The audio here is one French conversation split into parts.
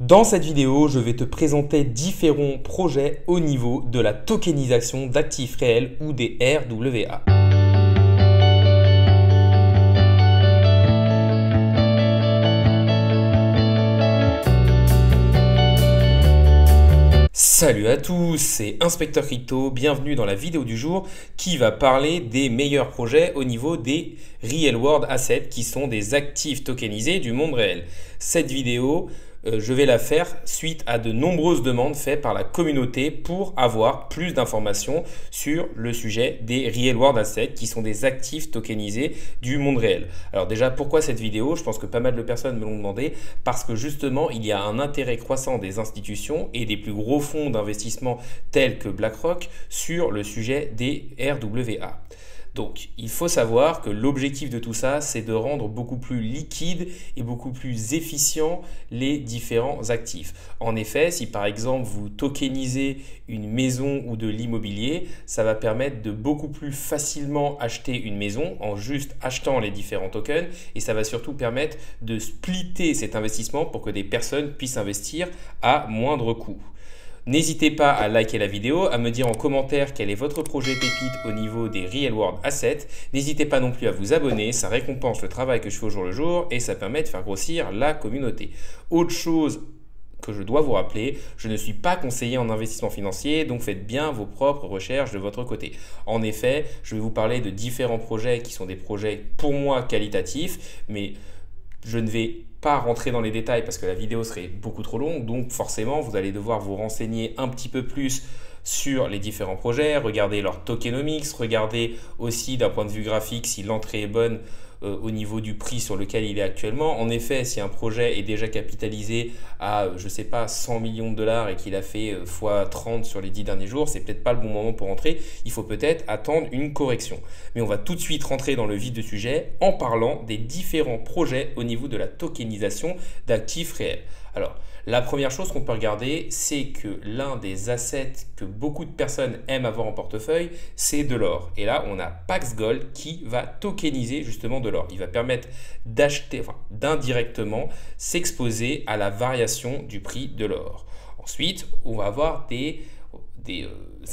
Dans cette vidéo, je vais te présenter différents projets au niveau de la tokenisation d'actifs réels ou des RWA. Salut à tous, c'est Inspecteur Crypto, bienvenue dans la vidéo du jour qui va parler des meilleurs projets au niveau des Real World Assets qui sont des actifs tokenisés du monde réel. Cette vidéo, je vais la faire suite à de nombreuses demandes faites par la communauté pour avoir plus d'informations sur le sujet des Real World Assets qui sont des actifs tokenisés du monde réel. Alors déjà, pourquoi cette vidéo? Je pense que pas mal de personnes me l'ont demandé parce que justement, il y a un intérêt croissant des institutions et des plus gros fonds d'investissement tels que BlackRock sur le sujet des RWA. Donc, il faut savoir que l'objectif de tout ça, c'est de rendre beaucoup plus liquide et beaucoup plus efficient les différents actifs. En effet, si par exemple vous tokenisez une maison ou de l'immobilier, ça va permettre de beaucoup plus facilement acheter une maison en juste achetant les différents tokens et ça va surtout permettre de splitter cet investissement pour que des personnes puissent investir à moindre coût. N'hésitez pas à liker la vidéo, à me dire en commentaire quel est votre projet pépite au niveau des Real World Assets. N'hésitez pas non plus à vous abonner, ça récompense le travail que je fais au jour le jour et ça permet de faire grossir la communauté. Autre chose que je dois vous rappeler, je ne suis pas conseiller en investissement financier, donc faites bien vos propres recherches de votre côté. En effet, je vais vous parler de différents projets qui sont des projets pour moi qualitatifs, mais je ne vais pas rentrer dans les détails parce que la vidéo serait beaucoup trop longue, donc forcément vous allez devoir vous renseigner un petit peu plus sur les différents projets, regarder leur tokenomics, regarder aussi d'un point de vue graphique si l'entrée est bonne au niveau du prix sur lequel il est actuellement. En effet, si un projet est déjà capitalisé à, je sais pas, 100 millions de dollars et qu'il a fait x30 sur les 10 derniers jours, c'est peut-être pas le bon moment pour entrer. Il faut peut-être attendre une correction. Mais on va tout de suite rentrer dans le vif du sujet en parlant des différents projets au niveau de la tokenisation d'actifs réels. Alors, la première chose qu'on peut regarder, c'est que l'un des assets que beaucoup de personnes aiment avoir en portefeuille, c'est de l'or. Et là, on a Pax Gold qui va tokeniser justement de l'or. Il va permettre d'acheter, enfin, d'indirectement s'exposer à la variation du prix de l'or. Ensuite, on va avoir des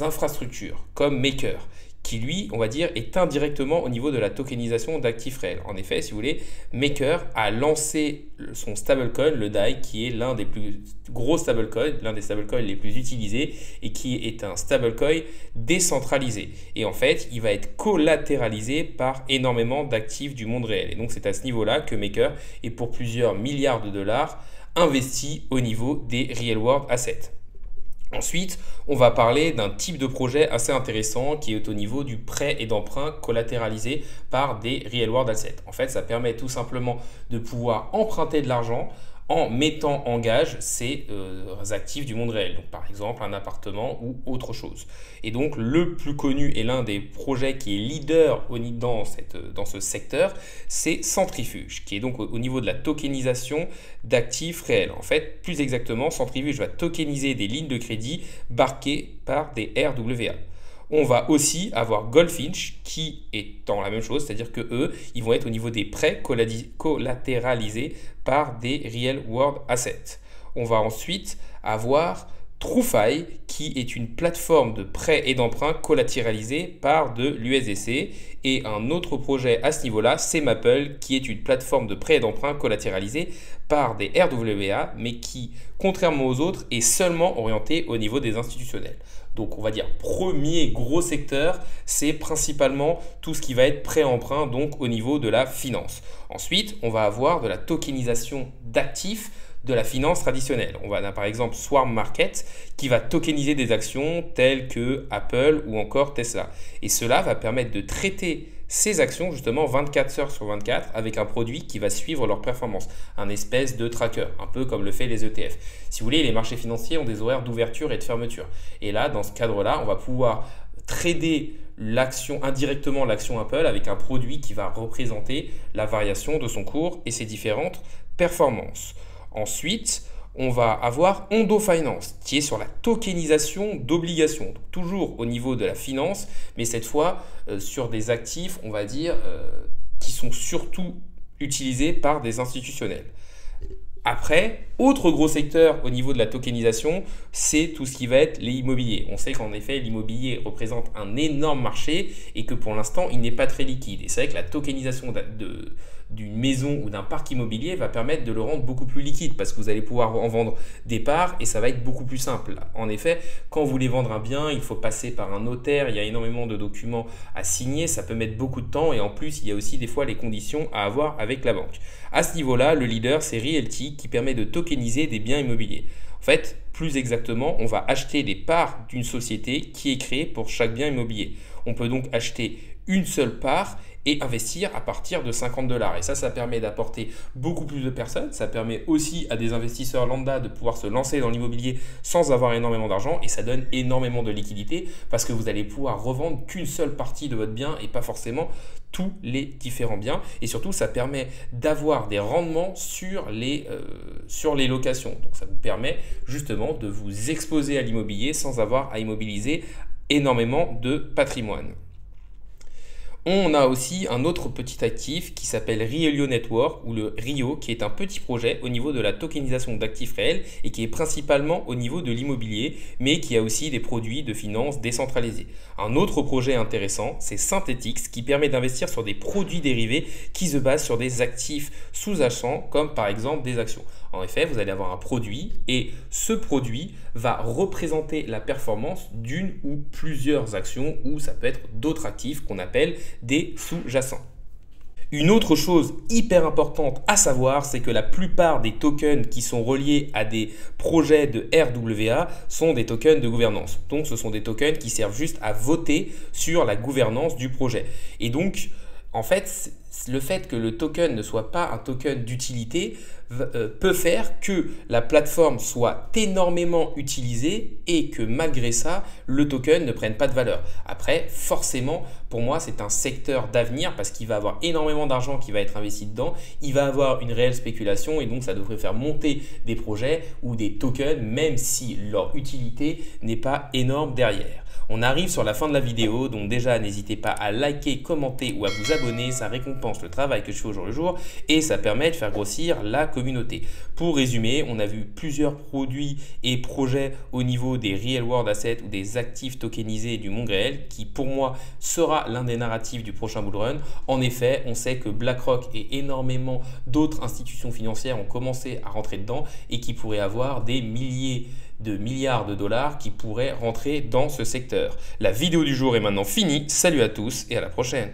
infrastructures comme Maker qui lui, on va dire, est indirectement au niveau de la tokenisation d'actifs réels. En effet, si vous voulez, Maker a lancé son stablecoin, le DAI, qui est l'un des plus gros stablecoins, l'un des stablecoins les plus utilisés et qui est un stablecoin décentralisé. Et en fait, il va être collatéralisé par énormément d'actifs du monde réel. Et donc, c'est à ce niveau-là que Maker est pour plusieurs milliards de dollars investi au niveau des Real World Assets. Ensuite, on va parler d'un type de projet assez intéressant qui est au niveau du prêt et d'emprunt collatéralisé par des Real World Assets. En fait, ça permet tout simplement de pouvoir emprunter de l'argent en mettant en gage ces actifs du monde réel. Donc, par exemple, un appartement ou autre chose. Et donc, le plus connu et l'un des projets qui est leader dans ce secteur, c'est Centrifuge, qui est donc au niveau de la tokenisation d'actifs réels. En fait, plus exactement, Centrifuge va tokeniser des lignes de crédit backées par des RWA. On va aussi avoir Goldfinch qui est dans la même chose, c'est-à-dire que eux, ils vont être au niveau des prêts collatéralisés par des Real World Assets. On va ensuite avoir TrueFi qui est une plateforme de prêts et d'emprunt collatéralisée par de l'USDC et un autre projet à ce niveau-là, c'est Maple qui est une plateforme de prêts et d'emprunt collatéralisée par des RWA mais qui, contrairement aux autres, est seulement orientée au niveau des institutionnels. Donc on va dire premier gros secteur, c'est principalement tout ce qui va être prêt-emprunt, donc au niveau de la finance. Ensuite, on va avoir de la tokenisation d'actifs de la finance traditionnelle. On va avoir par exemple Swarm Market qui va tokeniser des actions telles que Apple ou encore Tesla. Et cela va permettre de traiter ces actions justement 24 heures sur 24 avec un produit qui va suivre leur performance, un espèce de tracker, un peu comme le fait les ETF. Si vous voulez, les marchés financiers ont des horaires d'ouverture et de fermeture. Et là, dans ce cadre-là, on va pouvoir trader indirectement l'action Apple avec un produit qui va représenter la variation de son cours et ses différentes performances. Ensuite, on va avoir Ondo Finance qui est sur la tokenisation d'obligations, toujours au niveau de la finance, mais cette fois sur des actifs, on va dire, qui sont surtout utilisés par des institutionnels. Après, autre gros secteur au niveau de la tokenisation, c'est tout ce qui va être l'immobilier. On sait qu'en effet, l'immobilier représente un énorme marché et que pour l'instant, il n'est pas très liquide. Et c'est vrai que la tokenisation d'une maison ou d'un parc immobilier va permettre de le rendre beaucoup plus liquide parce que vous allez pouvoir en vendre des parts et ça va être beaucoup plus simple. En effet, quand vous voulez vendre un bien, il faut passer par un notaire, il y a énormément de documents à signer, ça peut mettre beaucoup de temps et en plus, il y a aussi des fois les conditions à avoir avec la banque. À ce niveau-là, le leader, c'est Realty qui permet de tokeniser des biens immobiliers. En fait, plus exactement, on va acheter des parts d'une société qui est créée pour chaque bien immobilier. On peut donc acheter une seule part et investir à partir de 50 dollars. Et ça permet d'apporter beaucoup plus de personnes. Ça permet aussi à des investisseurs lambda de pouvoir se lancer dans l'immobilier sans avoir énormément d'argent et ça donne énormément de liquidité parce que vous allez pouvoir revendre qu'une seule partie de votre bien et pas forcément tous les différents biens. Et surtout, ça permet d'avoir des rendements sur les locations. Donc, ça vous permet justement de vous exposer à l'immobilier sans avoir à immobiliser énormément de patrimoine. On a aussi un autre petit actif qui s'appelle Rielio Network ou le Rio, qui est un petit projet au niveau de la tokenisation d'actifs réels et qui est principalement au niveau de l'immobilier, mais qui a aussi des produits de finance décentralisés. Un autre projet intéressant, c'est Synthetix, qui permet d'investir sur des produits dérivés qui se basent sur des actifs sous-jacents, comme par exemple des actions. En effet, vous allez avoir un produit et ce produit va représenter la performance d'une ou plusieurs actions ou ça peut être d'autres actifs qu'on appelle des sous-jacents. Une autre chose hyper importante à savoir, c'est que la plupart des tokens qui sont reliés à des projets de RWA sont des tokens de gouvernance. Donc ce sont des tokens qui servent juste à voter sur la gouvernance du projet. Et donc, en fait, le fait que le token ne soit pas un token d'utilité peut faire que la plateforme soit énormément utilisée et que malgré ça, le token ne prenne pas de valeur. Après, forcément, pour moi, c'est un secteur d'avenir parce qu'il va avoir énormément d'argent qui va être investi dedans. Il va avoir une réelle spéculation et donc ça devrait faire monter des projets ou des tokens même si leur utilité n'est pas énorme derrière. On arrive sur la fin de la vidéo, donc déjà n'hésitez pas à liker, commenter ou à vous abonner, ça récompense le travail que je fais au jour le jour et ça permet de faire grossir la communauté. Pour résumer, on a vu plusieurs produits et projets au niveau des Real World Assets ou des actifs tokenisés du monde réel qui pour moi sera l'un des narratifs du prochain bull run. En effet, on sait que BlackRock et énormément d'autres institutions financières ont commencé à rentrer dedans et qui pourraient avoir des milliers de milliards de dollars qui pourraient rentrer dans ce secteur. La vidéo du jour est maintenant finie. Salut à tous et à la prochaine.